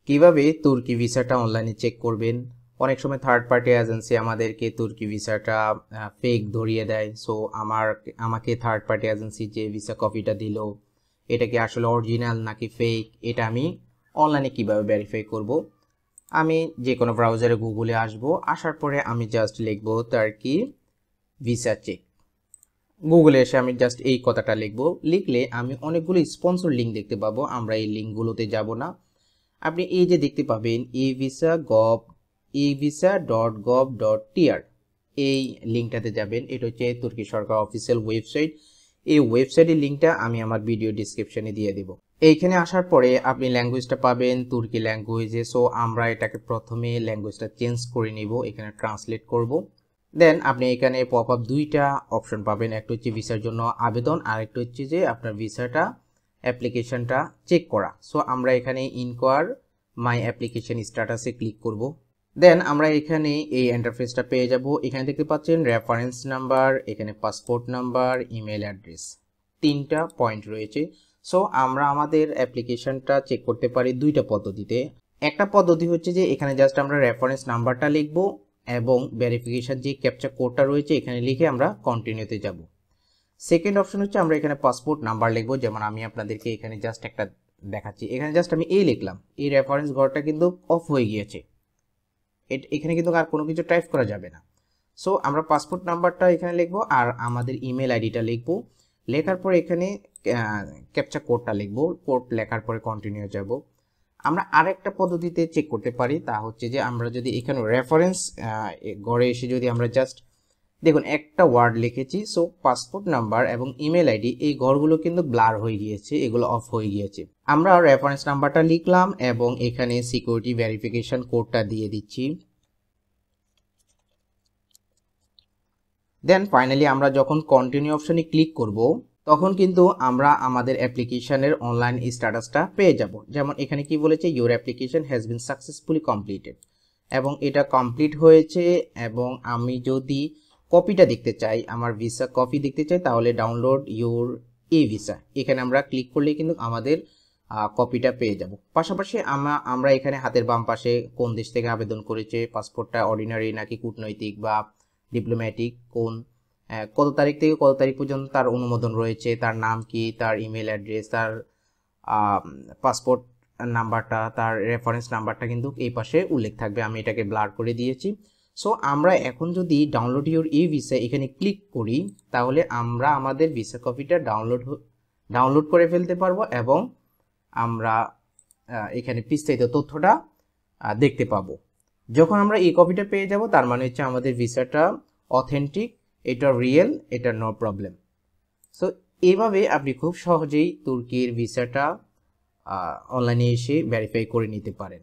কিভাবে তুর্কি ভিসাটা অনলাইনে চেক করবেন। অনেক সময় থার্ড পার্টি এজেন্সি আমাদেরকে তুর্কি ভিসাটা ফেক ধরিয়ে দেয়। সো আমাকে থার্ড পার্টি এজেন্সি যে ভিসা কপিটা দিল এটা কি আসলে অরিজিনাল নাকি ফেক, এটা আমি অনলাইনে কিভাবে ভেরিফাই করব। আমি যে কোনো ব্রাউজারে গুগলে আসব, আসার পরে আমি জাস্ট লিখব তুর্কি ভিসা চেক। গুগলে এসে আমি জাস্ট এই কথাটা লিখব, লিখলে আমি অনেকগুলো স্পন্সর লিঙ্ক দেখতে পাবো। আমরা এই লিঙ্কগুলোতে যাব না। আপনি এই যে দেখতে পাবেন evisa.gov.tr, এই লিঙ্কটাতে যাবেন। এটা হচ্ছে তুর্কি সরকার অফিসিয়াল ওয়েবসাইট। এই ওয়েবসাইটের লিঙ্কটা আমি আমার ভিডিও ডিসক্রিপশনে দিয়ে দেব। এইখানে আসার পরে আপনি ল্যাঙ্গুয়েজটা পাবেন তুর্কি ল্যাঙ্গুয়েজে। সো আমরা এটাকে প্রথমে ল্যাঙ্গুয়েজটা চেঞ্জ করে নিব, এখানে ট্রান্সলেট করব। দেন আপনি এখানে পপ আপ দুইটা অপশন পাবেন, একটা হচ্ছে ভিসার জন্য আবেদন আর একটা হচ্ছে যে আপনার ভিসাটা অ্যাপ্লিকেশনটা চেক করা। সো আমরা এখানে ইনকোয়ার মাই অ্যাপ্লিকেশন স্ট্যাটাসে ক্লিক করব। দেন আমরা এখানে এই ইন্টারফেসটা পেয়ে যাব। এখানে দেখতে পাচ্ছেন রেফারেন্স নাম্বার, এখানে পাসপোর্ট নাম্বার, ইমেল অ্যাড্রেস, তিনটা পয়েন্ট রয়েছে। সো আমরা আমাদের অ্যাপ্লিকেশনটা চেক করতে পারি দুইটা পদ্ধতিতে। একটা পদ্ধতি হচ্ছে যে এখানে জাস্ট আমরা রেফারেন্স নাম্বারটা লিখব এবং ভেরিফিকেশন যে ক্যাপচা কোডটা রয়েছে এখানে লিখে আমরা কন্টিনিউতে যাব। সেকেন্ড অপশন হচ্ছে আমরা এখানে পাসপোর্ট নাম্বার লিখব, যেমন আমি আপনাদেরকে এখানে জাস্ট একটা দেখাচ্ছি। এখানে জাস্ট আমি এই লিখলাম, এই রেফারেন্স ঘরটা কিন্তু অফ হয়ে গিয়েছে, এখানে কিন্তু আর কোনো কিছু টাইপ করা যাবে না। সো আমরা পাসপোর্ট নাম্বারটা এখানে লিখব আর আমাদের ইমেল আইডিটা লিখব। লেখার পরে এখানে ক্যাপচা কোডটা লিখব, কোড লেখার পরে কন্টিনিউ যাব। আমরা আরেকটা পদ্ধতিতে চেক করতে পারি, তা হচ্ছে যে আমরা যদি এখানে রেফারেন্স ঘরে এসে যদি আমরা জাস্ট দেখুন একটা ওয়ার্ড লিখেছি, সো পাসপোর্ট নাম্বার এবং ইমেল আইডি এই ঘরগুলো কিন্তু ব্লার হয়ে গিয়েছে, এগুলো অফ হয়ে গিয়েছে। আমরা রেফারেন্স নাম্বারটা লিখলাম এবং এখানে সিকিউরিটি ভেরিফিকেশন কোডটা দিয়ে দিচ্ছি। দেন ফাইনালি আমরা যখন কন্টিনিউ অপশনে ক্লিক করব তখন কিন্তু আমরা আমাদের অ্যাপ্লিকেশনের অনলাইন স্ট্যাটাসটা পেয়ে যাব। যেমন এখানে কি বলেছে, your application has been successfully completed, এবং এটা কমপ্লিট হয়েছে। এবং আমি যদি কপিটা দেখতে চাই, আমার ভিসা কপি দেখতে চাই, তাহলে ডাউনলোড ইউর ই ভিসা, এখানে আমরা ক্লিক করলে কিন্তু আমাদের কপিটা পেয়ে যাব। পাশাপাশি আমরা এখানে হাতের বাম পাশে কোন দেশ থেকে আবেদন করেছে, পাসপোর্টটা অর্ডিনারি নাকি কূটনৈতিক বা ডিপ্লোম্যাটিক, কত তারিখ থেকে কত তারিখ পর্যন্ত তার অনুমোদন রয়েছে, তার নাম কি, তার ইমেল অ্যাড্রেস, তার পাসপোর্ট নাম্বারটা, তার রেফারেন্স নাম্বারটা কিন্তু এই পাশে উল্লেখ থাকবে। আমি এটাকে ব্লার করে দিয়েছি। সো আমরা এখন যদি ডাউনলোড ইউর ই ভিসা এখানে ক্লিক করি তাহলে আমরা আমাদের ভিসা কপিটা ডাউনলোড করে ফেলতে পারবো এবং আমরা এখানে বিস্তারিত তথ্যটা দেখতে পাবো। যখন আমরা এই কপিটা পেয়ে যাব তার মানে হচ্ছে আমাদের ভিসাটা অথেন্টিক, এটা রিয়েল, এটা নো প্রবলেম। সো এইভাবে আপনি খুব সহজেই তুর্কির ভিসাটা অনলাইনে এসে ভেরিফাই করে নিতে পারেন।